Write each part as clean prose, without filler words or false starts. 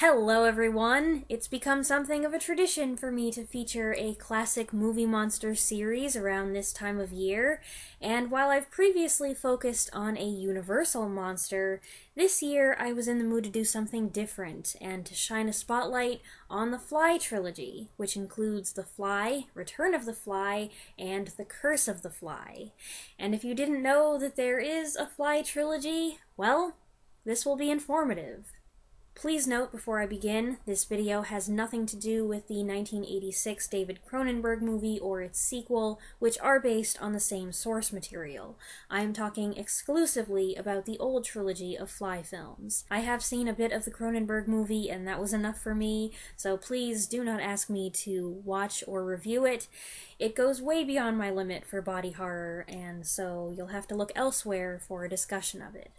Hello everyone! It's become something of a tradition for me to feature a classic movie monster series around this time of year, and while I've previously focused on a universal monster, this year I was in the mood to do something different and to shine a spotlight on the Fly trilogy, which includes The Fly, Return of the Fly, and The Curse of the Fly. And if you didn't know that there is a Fly trilogy, well, this will be informative. Please note before I begin, this video has nothing to do with the 1986 David Cronenberg movie or its sequel, which are based on the same source material. I am talking exclusively about the old trilogy of Fly films. I have seen a bit of the Cronenberg movie and that was enough for me, so please do not ask me to watch or review it. It goes way beyond my limit for body horror, and so you'll have to look elsewhere for a discussion of it.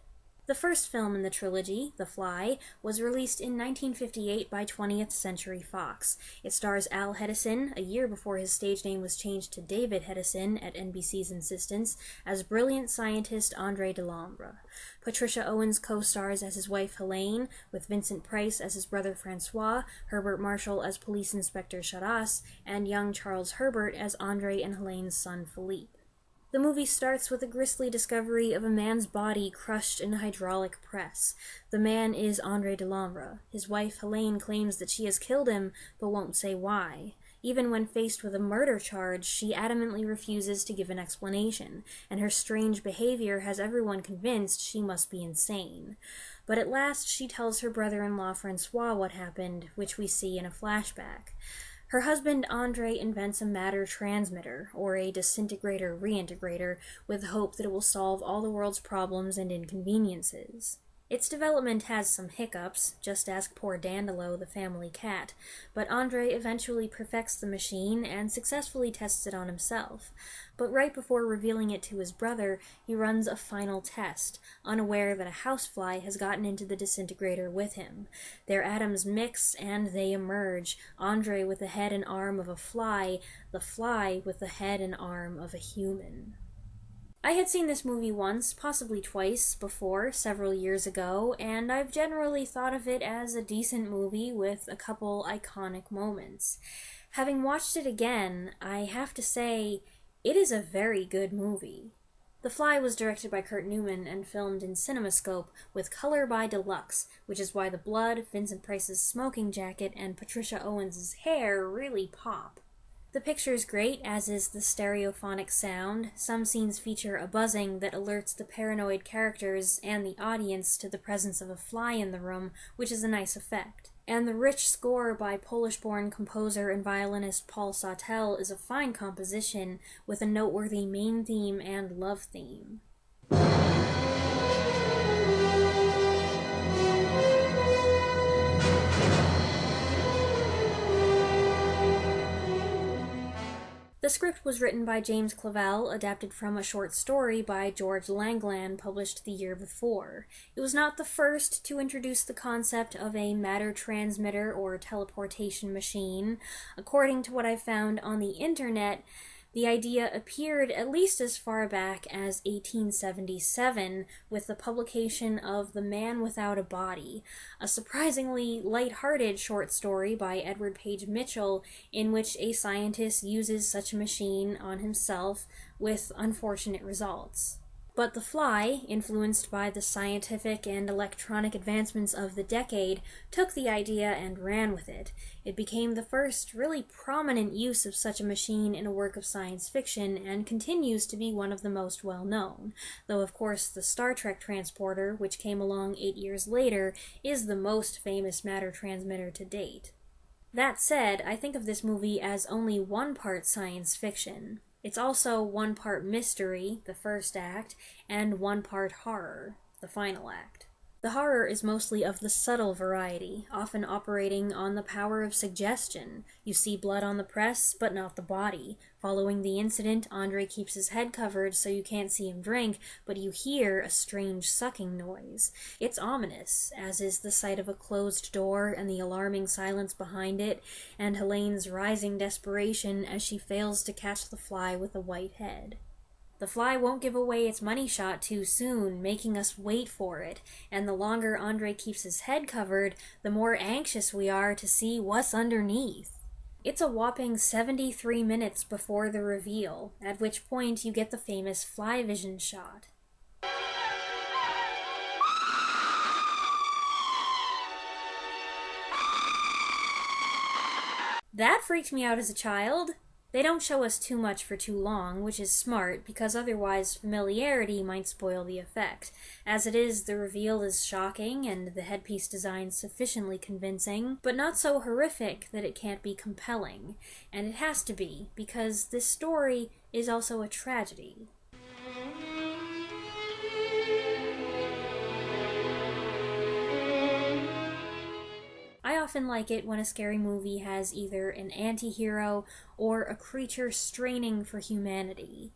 The first film in the trilogy, The Fly, was released in 1958 by 20th Century Fox. It stars Al Hedison, a year before his stage name was changed to David Hedison at NBC's insistence, as brilliant scientist Andre Delambre. Patricia Owens co-stars as his wife Helene, with Vincent Price as his brother Francois, Herbert Marshall as Police Inspector Charras, and young Charles Herbert as Andre and Helene's son Philippe. The movie starts with a grisly discovery of a man's body crushed in a hydraulic press. The man is Andre Delambre. His wife Helene claims that she has killed him, but won't say why. Even when faced with a murder charge, she adamantly refuses to give an explanation, and her strange behavior has everyone convinced she must be insane. But at last she tells her brother-in-law Francois what happened, which we see in a flashback. Her husband, Andre, invents a matter transmitter, or a disintegrator-reintegrator, with the hope that it will solve all the world's problems and inconveniences. Its development has some hiccups, just ask poor Dandolo, the family cat, but Andre eventually perfects the machine and successfully tests it on himself. But right before revealing it to his brother, he runs a final test, unaware that a housefly has gotten into the disintegrator with him. Their atoms mix and they emerge, Andre with the head and arm of a fly, the fly with the head and arm of a human. I had seen this movie once, possibly twice, before, several years ago, and I've generally thought of it as a decent movie with a couple iconic moments. Having watched it again, I have to say, it is a very good movie. The Fly was directed by Kurt Newman and filmed in CinemaScope with color by Deluxe, which is why the blood, Vincent Price's smoking jacket, and Patricia Owens' hair really pop. The picture's great, as is the stereophonic sound. Some scenes feature a buzzing that alerts the paranoid characters and the audience to the presence of a fly in the room, which is a nice effect. And the rich score by Polish-born composer and violinist Paul Sautel is a fine composition with a noteworthy main theme and love theme. The script was written by James Clavell, adapted from a short story by George Langland, published the year before. It was not the first to introduce the concept of a matter transmitter or teleportation machine. According to what I found on the internet, the idea appeared at least as far back as 1877 with the publication of The Man Without a Body, a surprisingly light-hearted short story by Edward Page Mitchell in which a scientist uses such a machine on himself with unfortunate results. But The Fly, influenced by the scientific and electronic advancements of the decade, took the idea and ran with it. It became the first really prominent use of such a machine in a work of science fiction and continues to be one of the most well-known, though of course the Star Trek transporter, which came along 8 years later, is the most famous matter transmitter to date. That said, I think of this movie as only one part science fiction. It's also one part mystery, the first act, and one part horror, the final act. The horror is mostly of the subtle variety, often operating on the power of suggestion. You see blood on the press, but not the body. Following the incident, Andre keeps his head covered so you can't see him drink, but you hear a strange sucking noise. It's ominous, as is the sight of a closed door and the alarming silence behind it, and Helene's rising desperation as she fails to catch the fly with a white head. The fly won't give away its money shot too soon, making us wait for it, and the longer Andre keeps his head covered, the more anxious we are to see what's underneath. It's a whopping 73 minutes before the reveal, at which point you get the famous fly vision shot. That freaked me out as a child. They don't show us too much for too long, which is smart, because otherwise familiarity might spoil the effect. As it is, the reveal is shocking, and the headpiece design sufficiently convincing, but not so horrific that it can't be compelling. And it has to be, because this story is also a tragedy. I often like it when a scary movie has either an anti-hero or a creature straining for humanity.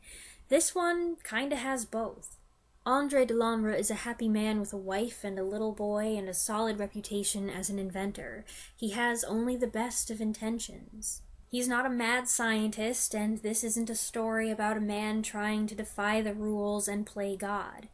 This one kinda has both. Andre Delambre is a happy man with a wife and a little boy and a solid reputation as an inventor. He has only the best of intentions. He's not a mad scientist, and this isn't a story about a man trying to defy the rules and play God.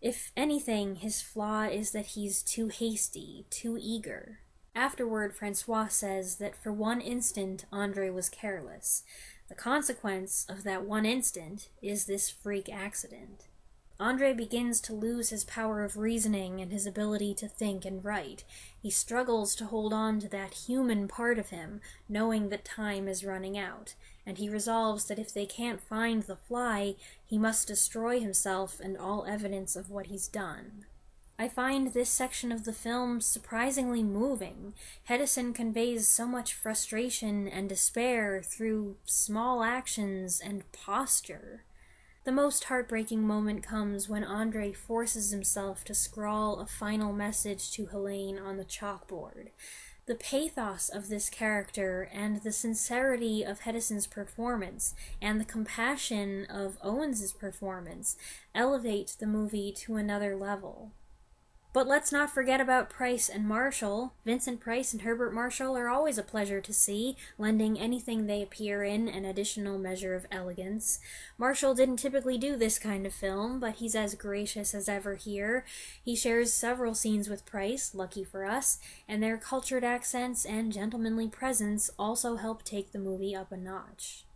If anything, his flaw is that he's too hasty, too eager. Afterward, Francois says that for one instant, Andre was careless. The consequence of that one instant is this freak accident. Andre begins to lose his power of reasoning and his ability to think and write. He struggles to hold on to that human part of him, knowing that time is running out, and he resolves that if they can't find the fly, he must destroy himself and all evidence of what he's done. I find this section of the film surprisingly moving. Hedison conveys so much frustration and despair through small actions and posture. The most heartbreaking moment comes when Andre forces himself to scrawl a final message to Helene on the chalkboard. The pathos of this character and the sincerity of Hedison's performance and the compassion of Owens's performance elevate the movie to another level. But let's not forget about Price and Marshall. Vincent Price and Herbert Marshall are always a pleasure to see, lending anything they appear in an additional measure of elegance. Marshall didn't typically do this kind of film, but he's as gracious as ever here. He shares several scenes with Price, lucky for us, and their cultured accents and gentlemanly presence also help take the movie up a notch.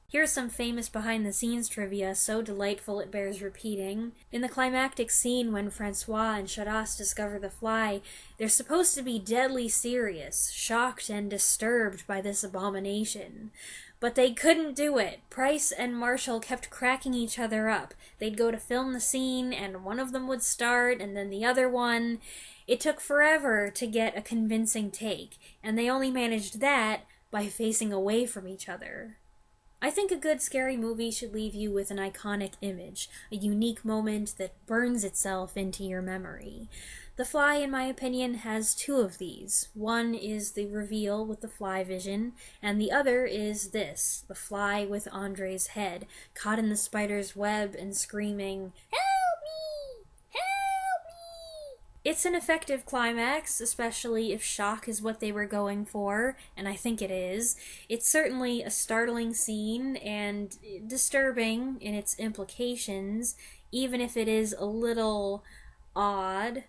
Here's some famous behind-the-scenes trivia, so delightful it bears repeating. In the climactic scene when Francois and Charras discover the fly, they're supposed to be deadly serious, shocked and disturbed by this abomination. But they couldn't do it. Price and Marshall kept cracking each other up. They'd go to film the scene, and one of them would start, and then the other one. It took forever to get a convincing take, and they only managed that by facing away from each other. I think a good scary movie should leave you with an iconic image, a unique moment that burns itself into your memory. The Fly, in my opinion, has two of these. One is the reveal with the fly vision, and the other is this, the fly with Andre's head, caught in the spider's web and screaming, "Help me! Help me!" It's an effective climax, especially if shock is what they were going for, and I think it is. It's certainly a startling scene and disturbing in its implications, even if it is a little odd.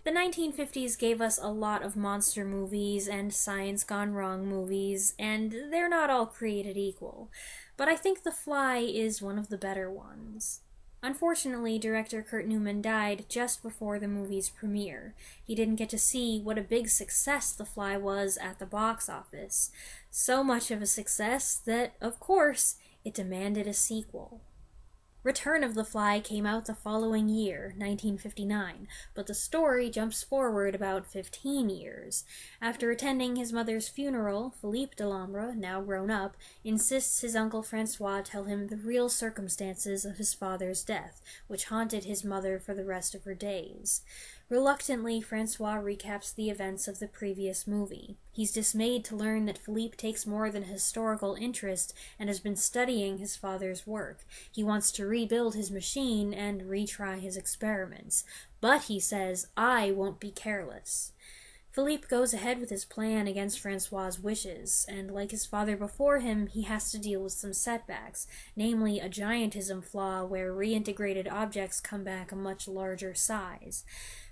The 1950s gave us a lot of monster movies and science gone wrong movies, and they're not all created equal. But I think The Fly is one of the better ones. Unfortunately, director Kurt Newman died just before the movie's premiere. He didn't get to see what a big success The Fly was at the box office. So much of a success that, of course, it demanded a sequel. Return of the Fly came out the following year, 1959, but the story jumps forward about 15 years. After attending his mother's funeral, Philippe Delambre, now grown up, insists his uncle Francois tell him the real circumstances of his father's death, which haunted his mother for the rest of her days. Reluctantly, Francois recaps the events of the previous movie. He's dismayed to learn that Philippe takes more than a historical interest and has been studying his father's work. He wants to rebuild his machine and retry his experiments. But, he says, I won't be careless. Philippe goes ahead with his plan against Francois's wishes, and like his father before him, he has to deal with some setbacks, namely a giantism flaw where reintegrated objects come back a much larger size.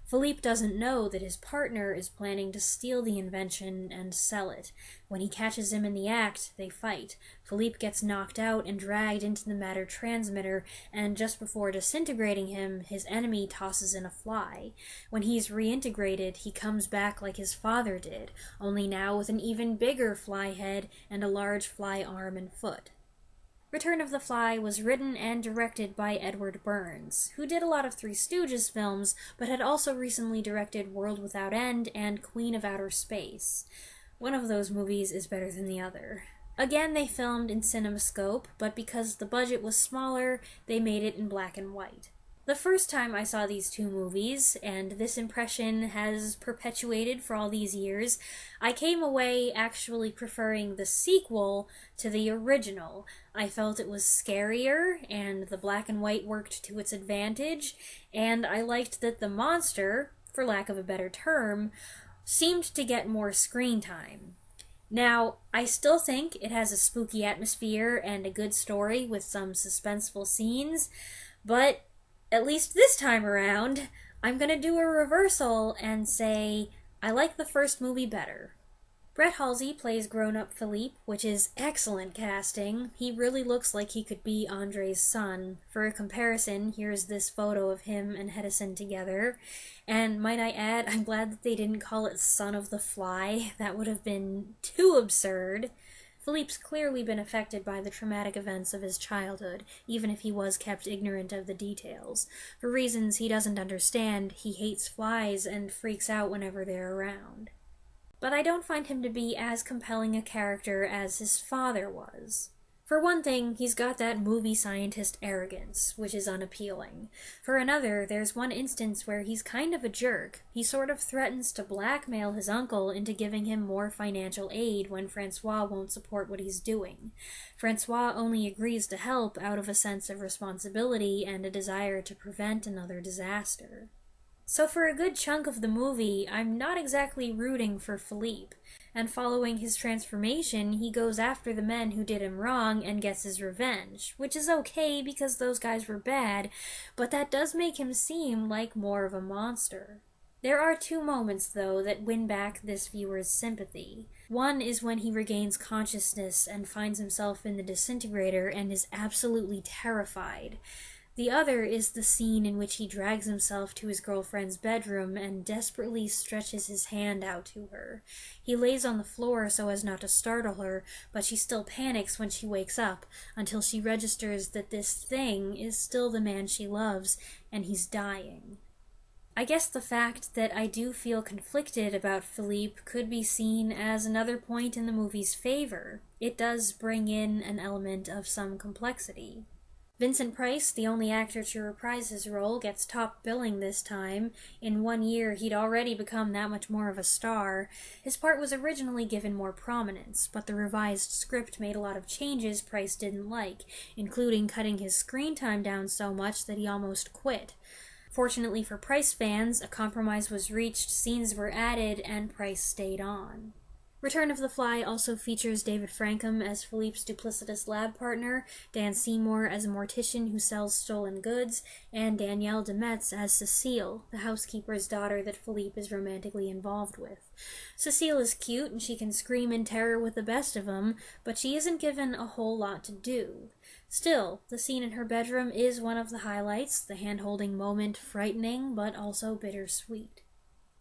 Philippe doesn't know that his partner is planning to steal the invention and sell it. When he catches him in the act, they fight. Philippe gets knocked out and dragged into the matter transmitter, and just before disintegrating him, his enemy tosses in a fly. When he's reintegrated, he comes back like his father did, only now with an even bigger fly head and a large fly arm and foot. Return of the Fly was written and directed by Edward Burns, who did a lot of Three Stooges films, but had also recently directed World Without End and Queen of Outer Space. One of those movies is better than the other. Again, they filmed in CinemaScope, but because the budget was smaller, they made it in black and white. The first time I saw these two movies, and this impression has perpetuated for all these years, I came away actually preferring the sequel to the original. I felt it was scarier, and the black and white worked to its advantage, and I liked that the monster, for lack of a better term, seemed to get more screen time. Now, I still think it has a spooky atmosphere and a good story with some suspenseful scenes, but at least this time around, I'm gonna do a reversal and say I like the first movie better. Brett Halsey plays grown-up Philippe, which is excellent casting. He really looks like he could be Andre's son. For a comparison, here's this photo of him and Hedison together. And might I add, I'm glad that they didn't call it Son of the Fly. That would have been too absurd. Philippe's clearly been affected by the traumatic events of his childhood, even if he was kept ignorant of the details. For reasons he doesn't understand, he hates flies and freaks out whenever they're around. But I don't find him to be as compelling a character as his father was. For one thing, he's got that movie scientist arrogance, which is unappealing. For another, there's one instance where he's kind of a jerk. He sort of threatens to blackmail his uncle into giving him more financial aid when Francois won't support what he's doing. Francois only agrees to help out of a sense of responsibility and a desire to prevent another disaster. So for a good chunk of the movie, I'm not exactly rooting for Philippe. And following his transformation, he goes after the men who did him wrong and gets his revenge, which is okay because those guys were bad, but that does make him seem like more of a monster. There are two moments, though, that win back this viewer's sympathy. One is when he regains consciousness and finds himself in the disintegrator and is absolutely terrified. The other is the scene in which he drags himself to his girlfriend's bedroom and desperately stretches his hand out to her. He lays on the floor so as not to startle her, but she still panics when she wakes up, until she registers that this thing is still the man she loves, and he's dying. I guess the fact that I do feel conflicted about Philippe could be seen as another point in the movie's favor. It does bring in an element of some complexity. Vincent Price, the only actor to reprise his role, gets top billing this time. In 1 year, he'd already become that much more of a star. His part was originally given more prominence, but the revised script made a lot of changes Price didn't like, including cutting his screen time down so much that he almost quit. Fortunately for Price fans, a compromise was reached, scenes were added, and Price stayed on. Return of the Fly also features David Frankham as Philippe's duplicitous lab partner, Dan Seymour as a mortician who sells stolen goods, and Danielle Demetz as Cecile, the housekeeper's daughter that Philippe is romantically involved with. Cecile is cute and she can scream in terror with the best of them, but she isn't given a whole lot to do. Still, the scene in her bedroom is one of the highlights, the hand-holding moment frightening but also bittersweet.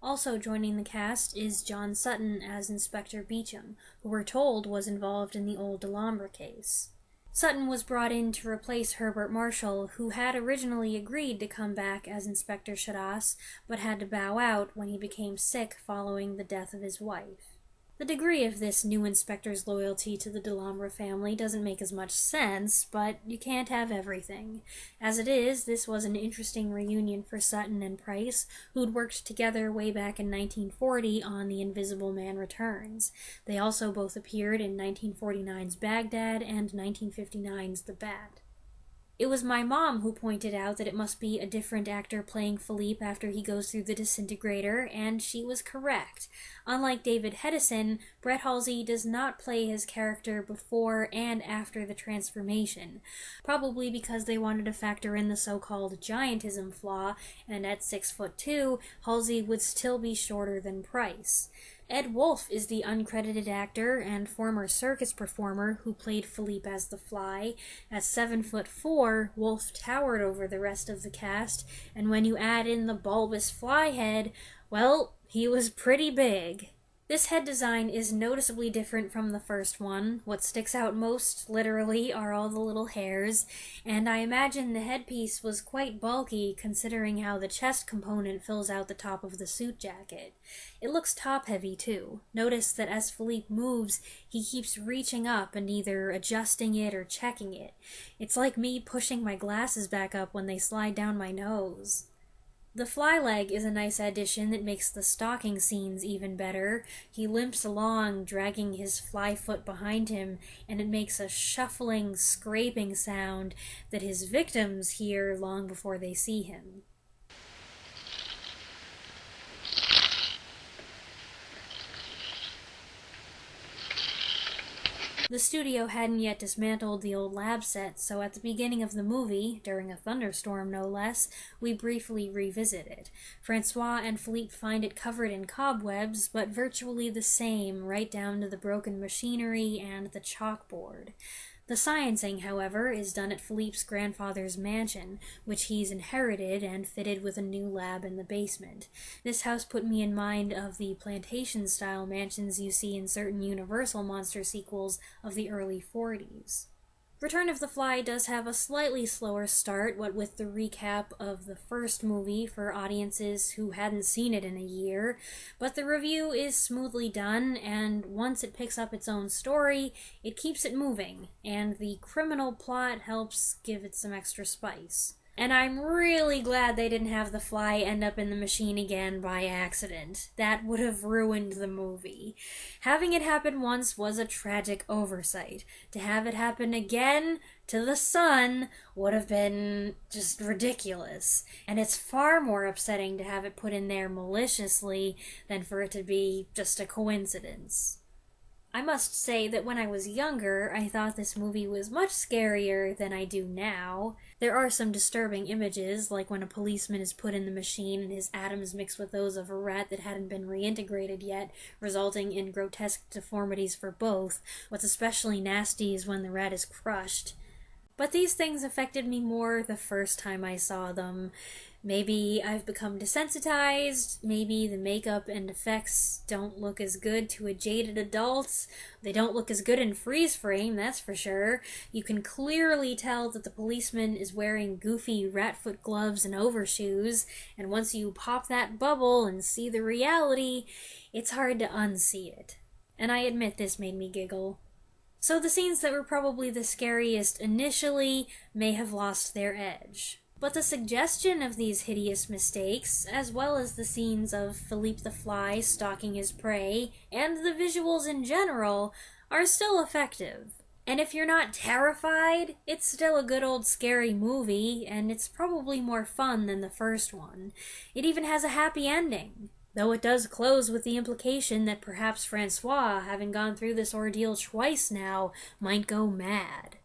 Also joining the cast is John Sutton as Inspector Beecham, who we're told was involved in the old Delambre case. Sutton was brought in to replace Herbert Marshall, who had originally agreed to come back as Inspector Shadas, but had to bow out when he became sick following the death of his wife. The degree of this new inspector's loyalty to the Delambre family doesn't make as much sense, but you can't have everything. As it is, this was an interesting reunion for Sutton and Price, who'd worked together way back in 1940 on The Invisible Man Returns. They also both appeared in 1949's Baghdad and 1959's The Bat. It was my mom who pointed out that it must be a different actor playing Philippe after he goes through the disintegrator, and she was correct. Unlike David Hedison, Brett Halsey does not play his character before and after the transformation, probably because they wanted to factor in the so-called giantism flaw, and at 6'2", Halsey would still be shorter than Price. Ed Wolf is the uncredited actor and former circus performer who played Philippe as the Fly. At 7'4", Wolf towered over the rest of the cast, and when you add in the bulbous fly head, well, he was pretty big. This head design is noticeably different from the first one. What sticks out most, literally, are all the little hairs, and I imagine the headpiece was quite bulky considering how the chest component fills out the top of the suit jacket. It looks top-heavy, too. Notice that as Philippe moves, he keeps reaching up and either adjusting it or checking it. It's like me pushing my glasses back up when they slide down my nose. The fly leg is a nice addition that makes the stalking scenes even better. He limps along, dragging his fly foot behind him, and it makes a shuffling, scraping sound that his victims hear long before they see him. The studio hadn't yet dismantled the old lab set, so at the beginning of the movie, during a thunderstorm no less, we briefly revisit it. Francois and Philippe find it covered in cobwebs, but virtually the same, right down to the broken machinery and the chalkboard. The sciencing, however, is done at Philippe's grandfather's mansion, which he's inherited and fitted with a new lab in the basement. This house put me in mind of the plantation-style mansions you see in certain Universal monster sequels of the early 40s. Return of the Fly does have a slightly slower start, what with the recap of the first movie for audiences who hadn't seen it in a year, but the review is smoothly done, and once it picks up its own story, it keeps it moving, and the criminal plot helps give it some extra spice. And I'm really glad they didn't have the Fly end up in the machine again by accident. That would have ruined the movie. Having it happen once was a tragic oversight. To have it happen again to the son would have been just ridiculous. And it's far more upsetting to have it put in there maliciously than for it to be just a coincidence. I must say that when I was younger, I thought this movie was much scarier than I do now. There are some disturbing images, like when a policeman is put in the machine and his atoms mix with those of a rat that hadn't been reintegrated yet, resulting in grotesque deformities for both. What's especially nasty is when the rat is crushed. But these things affected me more the first time I saw them. Maybe I've become desensitized, maybe the makeup and effects don't look as good to a jaded adult. They don't look as good in freeze frame, that's for sure. You can clearly tell that the policeman is wearing goofy rat-foot gloves and overshoes, and once you pop that bubble and see the reality, it's hard to unsee it. And I admit this made me giggle. So the scenes that were probably the scariest initially may have lost their edge. But the suggestion of these hideous mistakes, as well as the scenes of Philippe the Fly stalking his prey, and the visuals in general, are still effective. And if you're not terrified, it's still a good old scary movie, and it's probably more fun than the first one. It even has a happy ending. Though it does close with the implication that perhaps Francois, having gone through this ordeal twice now, might go mad.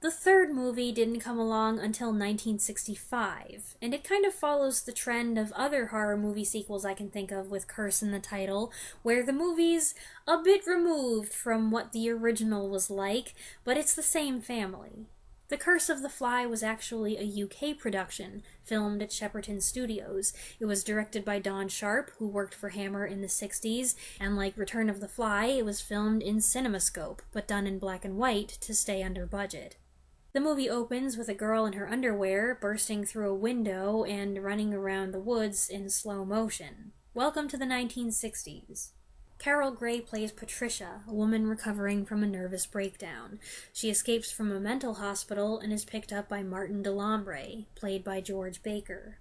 The third movie didn't come along until 1965, and it kind of follows the trend of other horror movie sequels I can think of with Curse in the title, where the movie's a bit removed from what the original was like, but it's the same family. The Curse of the Fly was actually a UK production, filmed at Shepperton Studios. It was directed by Don Sharp, who worked for Hammer in the 60s, and like Return of the Fly, it was filmed in CinemaScope, but done in black and white to stay under budget. The movie opens with a girl in her underwear bursting through a window and running around the woods in slow motion. Welcome to the 1960s. Carol Gray plays Patricia, a woman recovering from a nervous breakdown. She escapes from a mental hospital and is picked up by Martin Delambre, played by George Baker.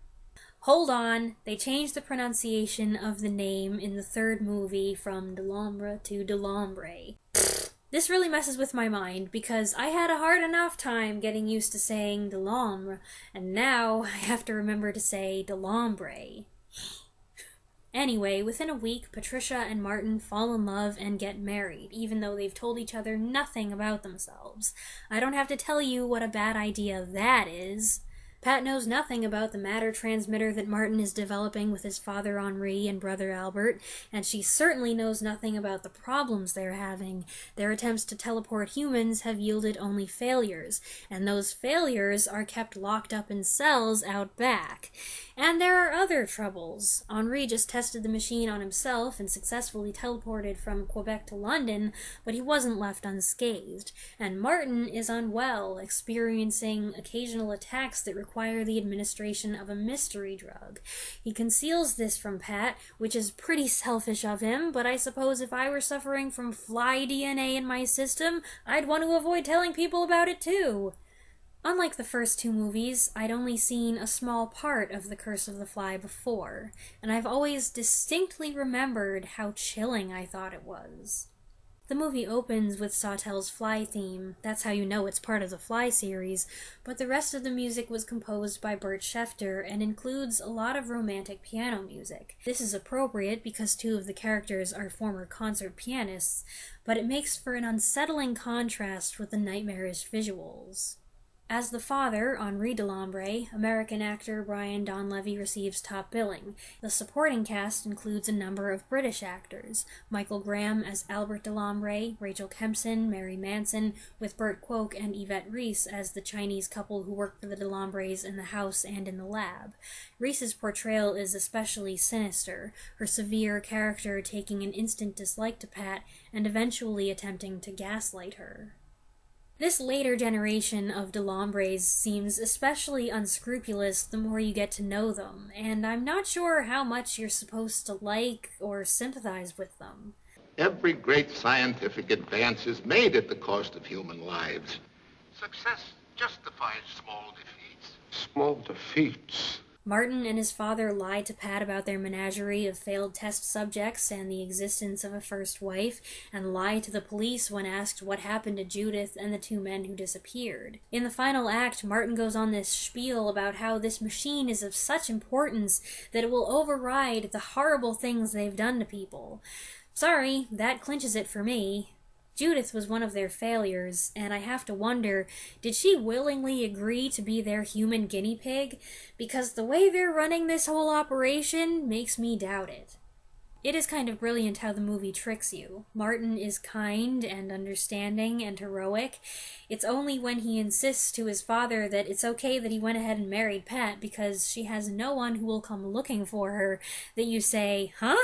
Hold on, they changed the pronunciation of the name in the third movie from Delambre to Delambre. This really messes with my mind because I had a hard enough time getting used to saying Delambre, and now I have to remember to say Delambre. Anyway, within a week, Patricia and Martin fall in love and get married, even though they've told each other nothing about themselves. I don't have to tell you what a bad idea that is. Pat knows nothing about the matter transmitter that Martin is developing with his father Henri and brother Albert, and she certainly knows nothing about the problems they're having. Their attempts to teleport humans have yielded only failures, and those failures are kept locked up in cells out back. And there are other troubles. Henri just tested the machine on himself and successfully teleported from Quebec to London, but he wasn't left unscathed. And Martin is unwell, experiencing occasional attacks that require the administration of a mystery drug. He conceals this from Pat, which is pretty selfish of him, but I suppose if I were suffering from fly DNA in my system, I'd want to avoid telling people about it too. Unlike the first two movies, I'd only seen a small part of The Curse of the Fly before, and I've always distinctly remembered how chilling I thought it was. The movie opens with Sautel's Fly theme. That's how you know it's part of the Fly series, but the rest of the music was composed by Bert Schefter and includes a lot of romantic piano music. This is appropriate because two of the characters are former concert pianists, but it makes for an unsettling contrast with the nightmarish visuals. As the father, Henri Delambre, American actor Brian Donlevy receives top billing. The supporting cast includes a number of British actors: Michael Graham as Albert Delambre, Rachel Kempson, Mary Manson, with Burt Kwouk and Yvette Reese as the Chinese couple who work for the Delambres in the house and in the lab. Reese's portrayal is especially sinister, her severe character taking an instant dislike to Pat and eventually attempting to gaslight her. This later generation of Delambres seems especially unscrupulous the more you get to know them, and I'm not sure how much you're supposed to like or sympathize with them. Every great scientific advance is made at the cost of human lives. Success justifies small defeats. Small defeats? Martin and his father lie to Pat about their menagerie of failed test subjects and the existence of a first wife, and lie to the police when asked what happened to Judith and the two men who disappeared. In the final act, Martin goes on this spiel about how this machine is of such importance that it will override the horrible things they've done to people. Sorry, that clinches it for me. Judith was one of their failures, and I have to wonder, did she willingly agree to be their human guinea pig? Because the way they're running this whole operation makes me doubt it. It is kind of brilliant how the movie tricks you. Martin is kind and understanding and heroic. It's only when he insists to his father that it's okay that he went ahead and married Pat because she has no one who will come looking for her that you say, huh?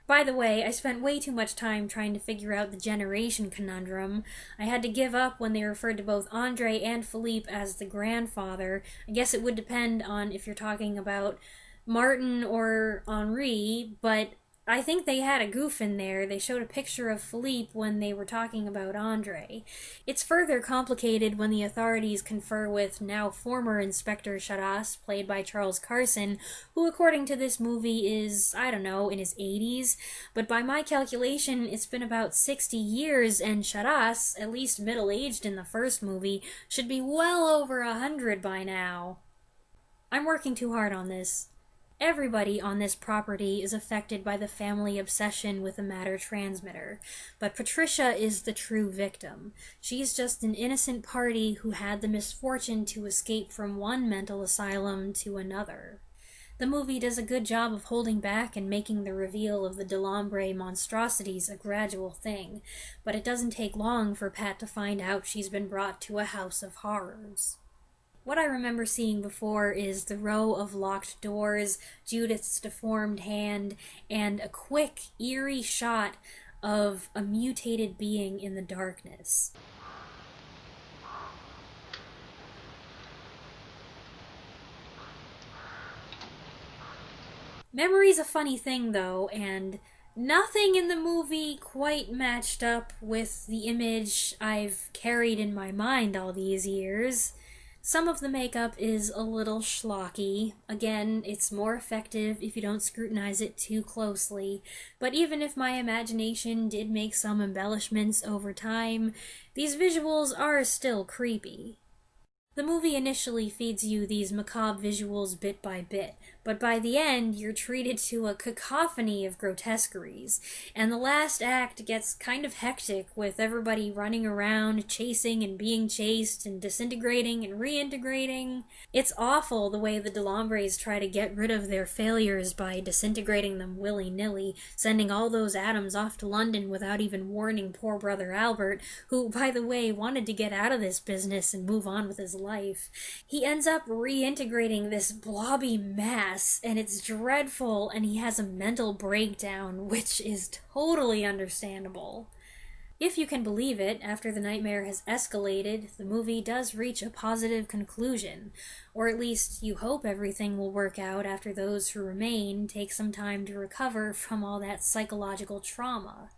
By the way, I spent way too much time trying to figure out the generation conundrum. I had to give up when they referred to both Andre and Philippe as the grandfather. I guess it would depend on if you're talking about Martin or Henri, but I think they had a goof in there. They showed a picture of Philippe when they were talking about Andre. It's further complicated when the authorities confer with now former Inspector Charas, played by Charles Carson, who according to this movie is, I don't know, in his 80s, but by my calculation it's been about 60 years, and Charas, at least middle-aged in the first movie, should be well over 100 by now. I'm working too hard on this. Everybody on this property is affected by the family obsession with the matter transmitter, but Patricia is the true victim. She's just an innocent party who had the misfortune to escape from one mental asylum to another. The movie does a good job of holding back and making the reveal of the Delambre monstrosities a gradual thing, but it doesn't take long for Pat to find out she's been brought to a house of horrors. What I remember seeing before is the row of locked doors, Judith's deformed hand, and a quick, eerie shot of a mutated being in the darkness. Memory's a funny thing, though, and nothing in the movie quite matched up with the image I've carried in my mind all these years. Some of the makeup is a little schlocky. Again, it's more effective if you don't scrutinize it too closely, but even if my imagination did make some embellishments over time, these visuals are still creepy. The movie initially feeds you these macabre visuals bit by bit, but by the end, you're treated to a cacophony of grotesqueries, and the last act gets kind of hectic with everybody running around, chasing and being chased, and disintegrating and reintegrating. It's awful the way the Delombres try to get rid of their failures by disintegrating them willy-nilly, sending all those atoms off to London without even warning poor brother Albert, who, by the way, wanted to get out of this business and move on with his life. He ends up reintegrating this blobby mass, and it's dreadful, and he has a mental breakdown, which is totally understandable. If you can believe it, after the nightmare has escalated, the movie does reach a positive conclusion, or at least you hope everything will work out after those who remain take some time to recover from all that psychological trauma.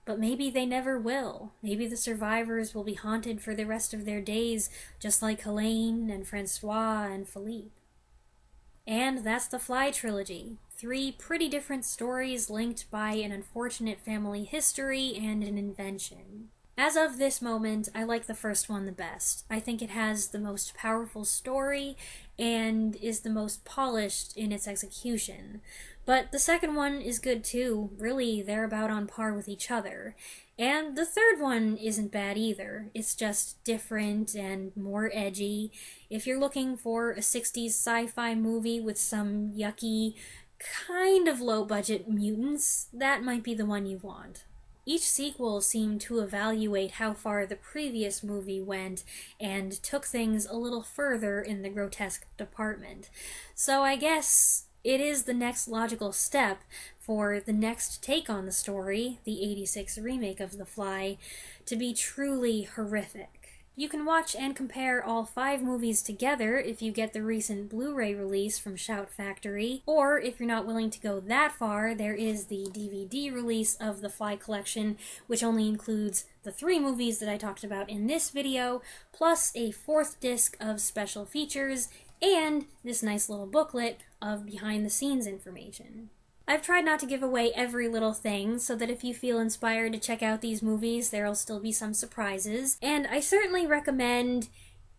But maybe they never will. Maybe the survivors will be haunted for the rest of their days, just like Helene and Francois and Philippe. And that's the Fly trilogy. 3 pretty different stories linked by an unfortunate family history and an invention. As of this moment, I like the first one the best. I think it has the most powerful story and is the most polished in its execution. But the second one is good too. Really, they're about on par with each other. And the third one isn't bad either. It's just different and more edgy. If you're looking for a 60s sci-fi movie with some yucky, kind of low-budget mutants, that might be the one you want. Each sequel seemed to evaluate how far the previous movie went and took things a little further in the grotesque department. So I guess it is the next logical step for the next take on the story, the '86 remake of The Fly, to be truly horrific. You can watch and compare all 5 movies together if you get the recent Blu-ray release from Shout Factory, or if you're not willing to go that far, there is the DVD release of the Fly collection, which only includes the 3 movies that I talked about in this video, plus a 4th disc of special features, and this nice little booklet of behind-the-scenes information. I've tried not to give away every little thing, so that if you feel inspired to check out these movies, there'll still be some surprises, and I certainly recommend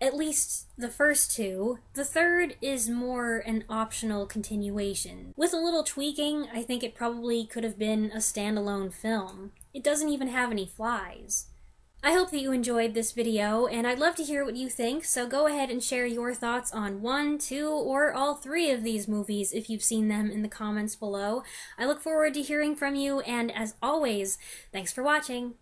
at least the first 2. The third is more an optional continuation. With a little tweaking, I think it probably could have been a standalone film. It doesn't even have any flies. I hope that you enjoyed this video, and I'd love to hear what you think, so go ahead and share your thoughts on 1, 2, or all 3 of these movies if you've seen them in the comments below. I look forward to hearing from you, and as always, thanks for watching!